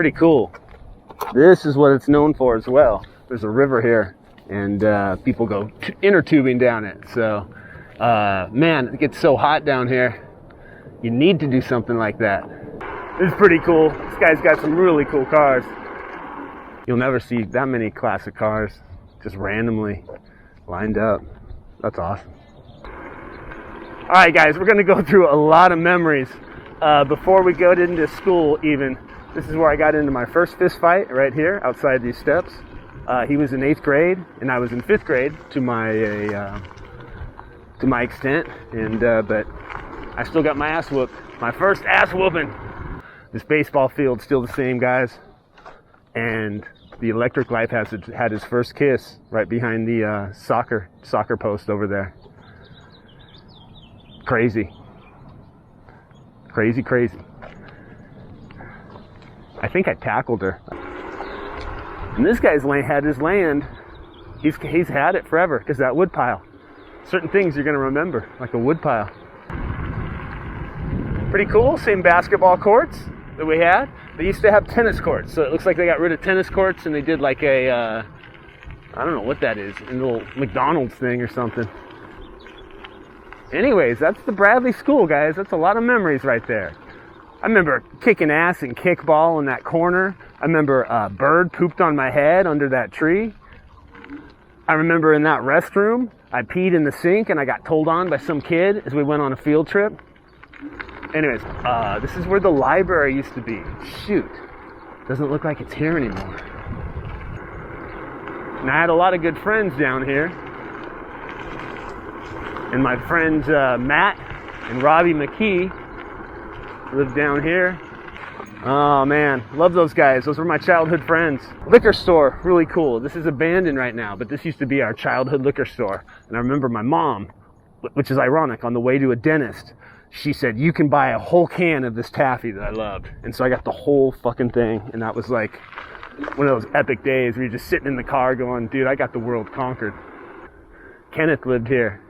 Pretty cool. This is what it's known for as well. There's a river here, and people go inner tubing down it. So, man, it gets so hot down here. You need to do something like that. This is pretty cool. This guy's got some really cool cars. You'll never see that many classic cars just randomly lined up. That's awesome. All right, guys, we're gonna go through a lot of memories before we go into school even. This is where I got into my first fist fight, right here outside these steps. He was in 8th grade and I was in 5th grade to my extent, and but I still got my ass whooped. My first ass whooping. This baseball field's still the same, guys, and the electric light had his first kiss right behind the soccer post over there. Crazy. I think I tackled her. And this guy's had his land. He's had it forever because that wood pile. Certain things you're gonna remember, like a wood pile. Pretty cool. Same basketball courts that we had. They used to have tennis courts, so it looks like they got rid of tennis courts and they did like a I don't know what that is, a little McDonald's thing or something. Anyways, that's the Bradley School, guys. That's a lot of memories right there. I remember kicking ass in kickball in that corner. I remember a bird pooped on my head under that tree. I remember in that restroom, I peed in the sink and I got told on by some kid as we went on a field trip. Anyways, this is where the library used to be. Shoot, doesn't look like it's here anymore. And I had a lot of good friends down here. And my friends Matt and Robbie McKee lived down here. Oh man, love those guys. Those were my childhood friends. Liquor store, really cool. This is abandoned right now, but this used to be our childhood liquor store. And I remember my mom, which is ironic, on the way to a dentist, she said, you can buy a whole can of this taffy that I loved. And so I got the whole fucking thing. And that was like one of those epic days where you're just sitting in the car going, dude, I got the world conquered. Kenneth lived here.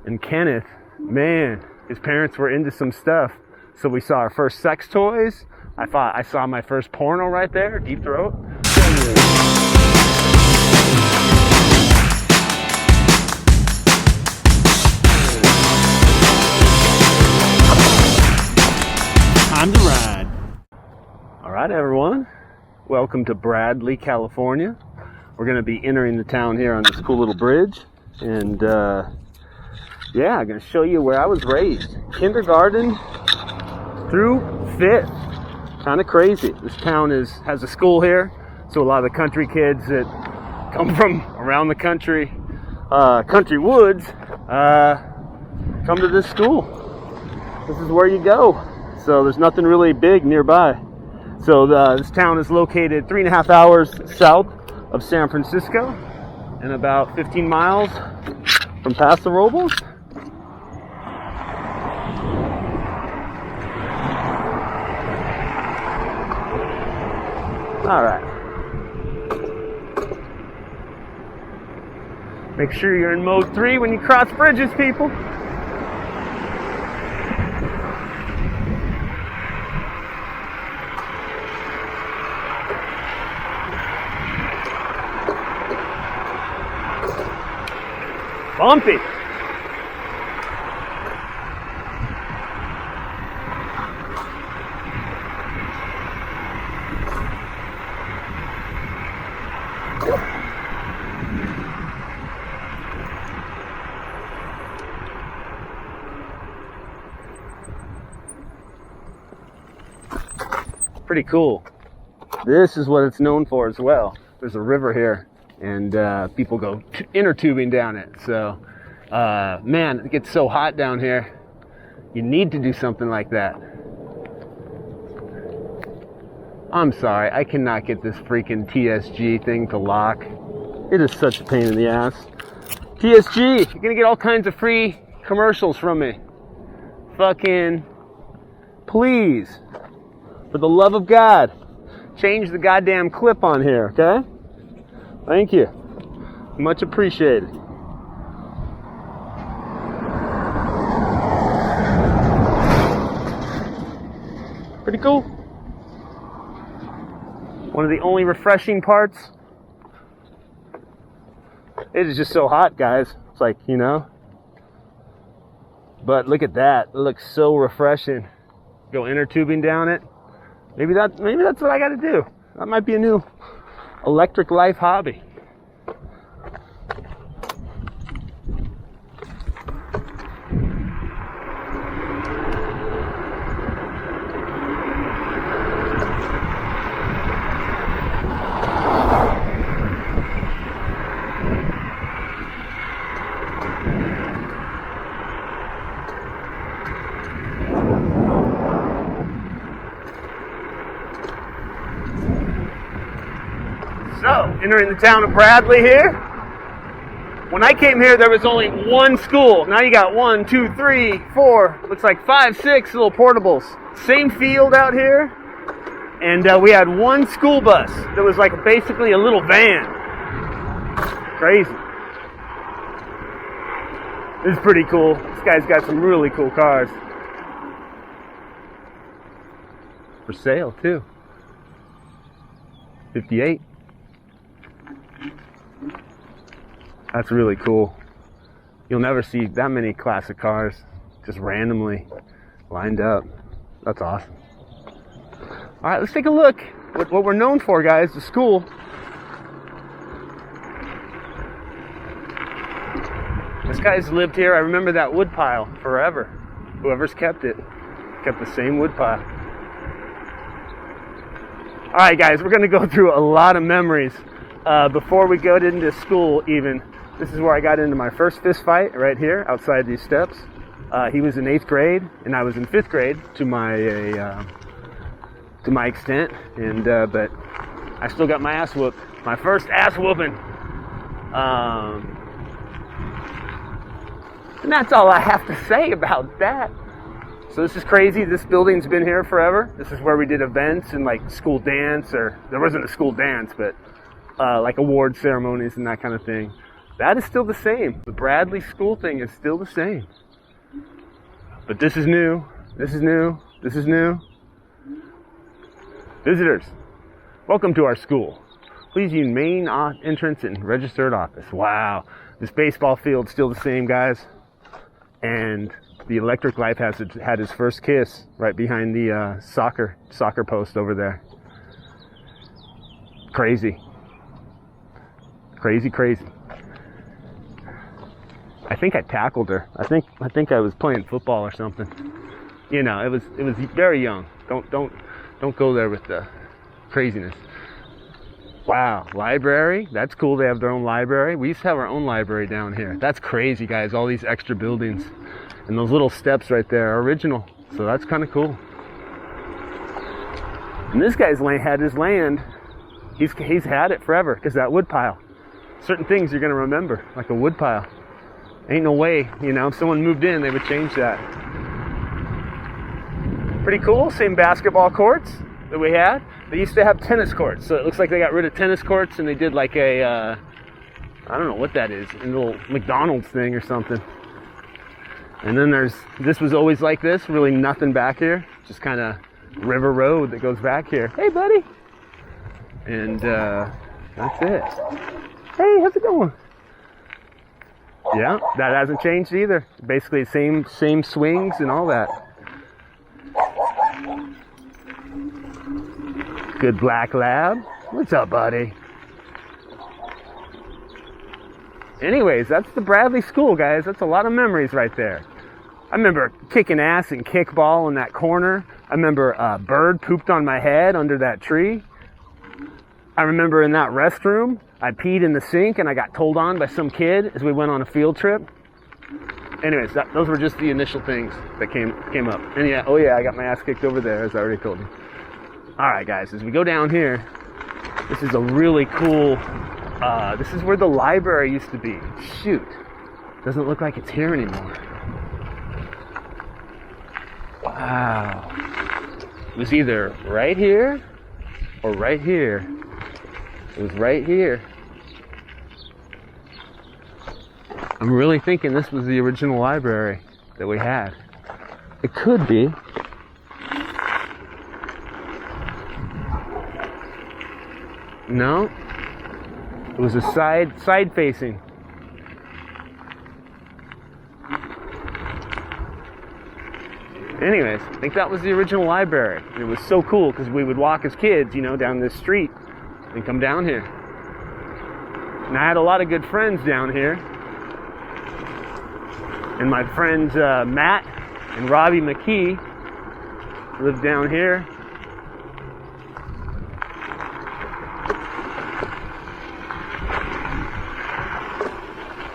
And Kenneth, man, his parents were into some stuff. So we saw our first sex toys. I saw my first porno right there, Deep Throat. Time to ride. All right, everyone. Welcome to Bradley, California. We're going to be entering the town here on this cool little bridge. And yeah, I'm going to show you where I was raised. Kindergarten through 5th. Kind of crazy. This town has a school here, so a lot of the country kids that come from around the country, country woods, come to this school. This is where you go. So there's nothing really big nearby. So this town is located 3.5 hours south of San Francisco and about 15 miles from Paso Robles. All right. Make sure you're in mode 3 when you cross bridges, people. Bumpy. Pretty cool. This is what it's known for as well. There's a river here, and people go inner tubing down it. So, man, it gets so hot down here. You need to do something like that. I'm sorry, I cannot get this freaking TSG thing to lock. It is such a pain in the ass. TSG, you're gonna get all kinds of free commercials from me. Fucking, please. For the love of God, change the goddamn clip on here, okay? Thank you. Much appreciated. Pretty cool. One of the only refreshing parts. It is just so hot, guys. It's like, you know. But look at that. It looks so refreshing. Go inner tubing down it. Maybe that's what I got to do. That might be a new electric life hobby. So, entering the town of Bradley here. When I came here, there was only one school. Now you got 1, 2, 3, 4, looks like 5, 6 little portables. Same field out here. And we had one school bus that was like basically a little van. Crazy. This is pretty cool. This guy's got some really cool cars. For sale, too. 58. That's really cool. You'll never see that many classic cars just randomly lined up. That's awesome. All right, let's take a look at what we're known for, guys, the school. This guy's lived here. I remember that wood pile forever. Whoever's kept it, kept the same wood pile. All right, guys, we're going to go through a lot of memories before we go into school even. This is where I got into my first fist fight, right here, outside these steps. He was in 8th grade, and I was in 5th grade to my extent, and but I still got my ass whooped. My first ass whooping. And that's all I have to say about that. So this is crazy. This building's been here forever. This is where we did events and like school dance, or there wasn't a school dance, but like award ceremonies and that kind of thing. That is still the same. The Bradley school thing is still the same. But this is new. This is new. This is new. Visitors, welcome to our school. Please use main entrance and registered office. Wow. This baseball field's still the same, guys. And the electric life had his first kiss right behind the soccer post over there. Crazy. Crazy, crazy. I think I tackled her. I think I was playing football or something. You know, it was very young. Don't go there with the craziness. Wow, library. That's cool. They have their own library. We used to have our own library down here. That's crazy, guys. All these extra buildings and those little steps right there are original. So that's kind of cool. And this guy's had his land. He's had it forever because that wood pile. Certain things you're gonna remember, like a wood pile. Ain't no way, you know, if someone moved in, they would change that. Pretty cool. Same basketball courts that we had. They used to have tennis courts, so it looks like they got rid of tennis courts and they did like a, I don't know what that is, a little McDonald's thing or something. And then this was always like this, really nothing back here, just kind of river road that goes back here. Hey, buddy. And that's it. Hey, how's it going? Yeah, that hasn't changed either. Basically the same swings and all that. Good black lab. What's up, buddy? Anyways, that's the Bradley School, guys. That's a lot of memories right there. I remember kicking ass in kickball in that corner. I remember a bird pooped on my head under that tree. I remember in that restroom, I peed in the sink and I got told on by some kid as we went on a field trip. Anyways, those were just the initial things that came up. And yeah, oh yeah, I got my ass kicked over there, as I already told you. All right, guys, as we go down here, this is a really cool, this is where the library used to be. Shoot, doesn't look like it's here anymore. Wow. It was either right here or right here. It was right here. I'm really thinking this was the original library that we had. It could be. No. It was a side facing. Anyways, I think that was the original library. And it was so cool because we would walk as kids, down this street and come down here. And I had a lot of good friends down here. And my friends Matt and Robbie McKee lived down here.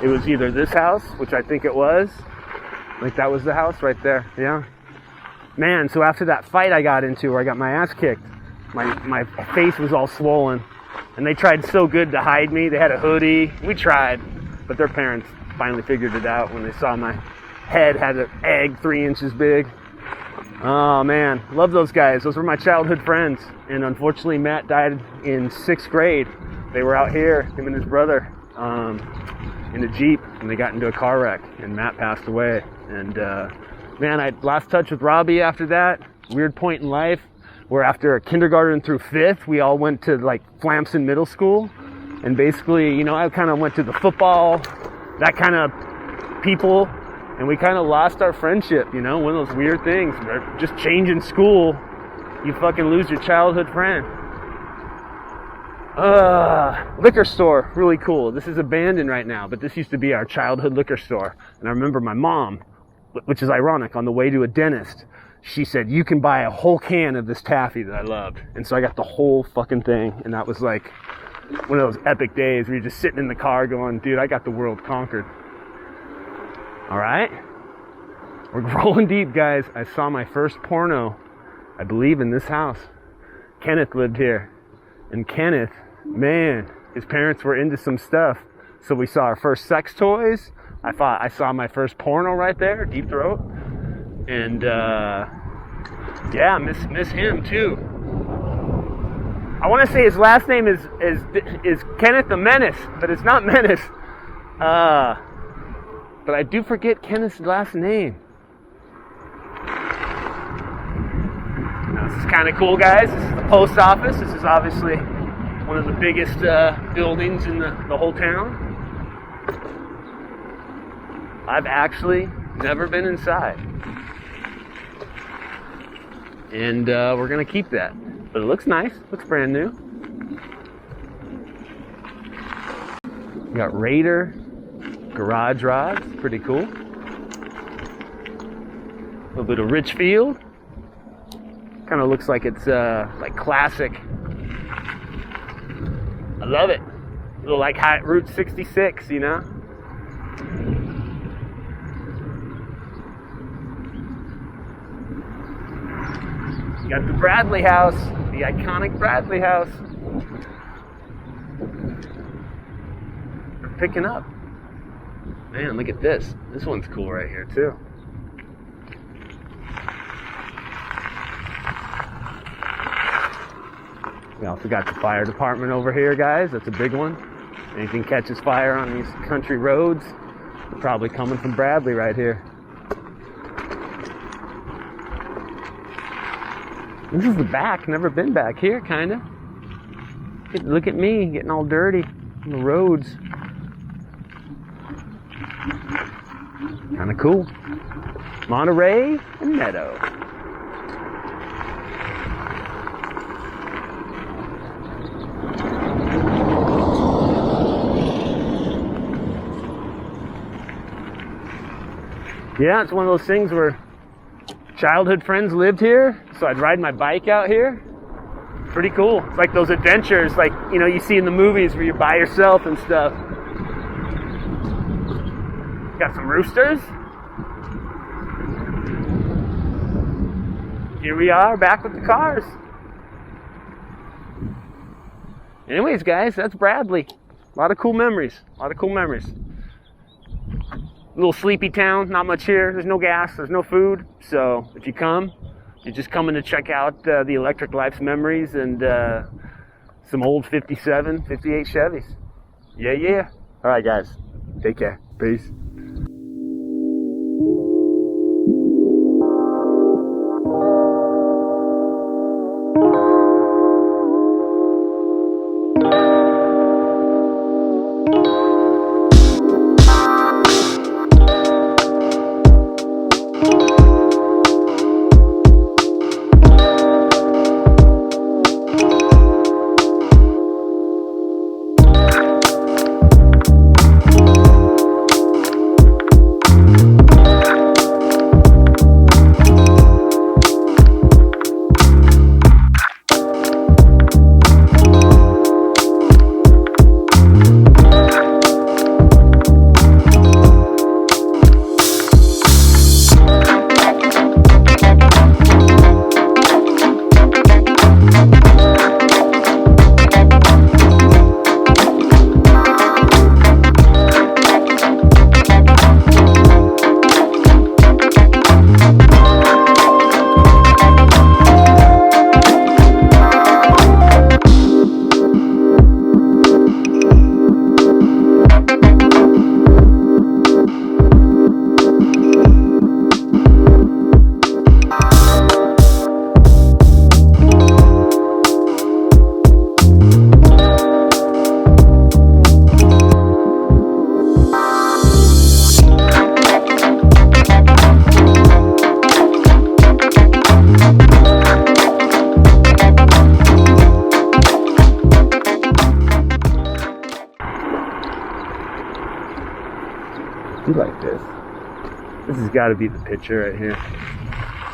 It was either this house, which I think it was. Like that was the house right there, yeah. Man, so after that fight I got into where I got my ass kicked, my face was all swollen. And they tried so good to hide me. They had a hoodie. We tried, but their parents finally figured it out when they saw my head had an egg 3 inches big. Oh man, love those guys. Those were my childhood friends. And unfortunately, Matt died in 6th grade. They were out here, him and his brother, in a Jeep, and they got into a car wreck, and Matt passed away. And man, I lost touch with Robbie after that. Weird point in life where after kindergarten through 5th, we all went to like Flamson Middle School. And basically, I kind of went to the football, that kind of people, and we kind of lost our friendship, one of those weird things where just changing school, you fucking lose your childhood friend. Liquor store, really cool. This is abandoned right now, but this used to be our childhood liquor store. And I remember my mom, which is ironic, on the way to a dentist, she said, you can buy a whole can of this taffy that I loved. And so I got the whole fucking thing, and that was like one of those epic days where you're just sitting in the car going, dude, I got the world conquered. All right? We're rolling deep, guys. I saw my first porno, I believe, in this house. Kenneth lived here. And Kenneth, man, his parents were into some stuff. So we saw our first sex toys. I saw my first porno right there, Deep Throat. And yeah, miss him too. I want to say his last name is Kenneth the Menace, but it's not Menace. But I do forget Kenneth's last name. Now, this is kind of cool, guys. This is the post office. This is obviously one of the biggest buildings in the whole town. I've actually never been inside. And we're going to keep that. But it looks nice. Looks brand new. We got Raider garage rods. Pretty cool. A little bit of Richfield. Kind of looks like it's like classic. I love it. A little like Route 66, you know? You got the Bradley House, the iconic Bradley House. They're picking up. Man, look at this. This one's cool right here, too. We also got the fire department over here, guys. That's a big one. Anything catches fire on these country roads, they're probably coming from Bradley right here. This is the back. Never been back here, kind of. Look at me getting all dirty on the roads. Kind of cool. Monterey and Meadow. Yeah, it's one of those things where childhood friends lived here, so I'd ride my bike out here. Pretty cool. It's like those adventures, like, you know, you see in the movies where you're by yourself and stuff. Got some roosters. Here we are, back with the cars. Anyways, guys, that's Bradley. A lot of cool memories. Little sleepy town, not much here. There's no gas, there's no food. So if you come, you're just coming to check out the Electric Life's memories and some old 57, 58 Chevys. Yeah. All right, guys. Take care. Peace. You like this. This has got to be the picture right here.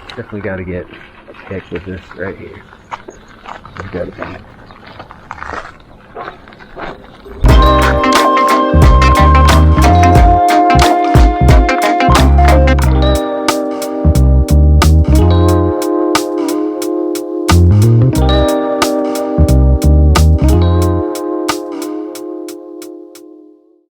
Definitely got to get a pic with this right here. It's got to be.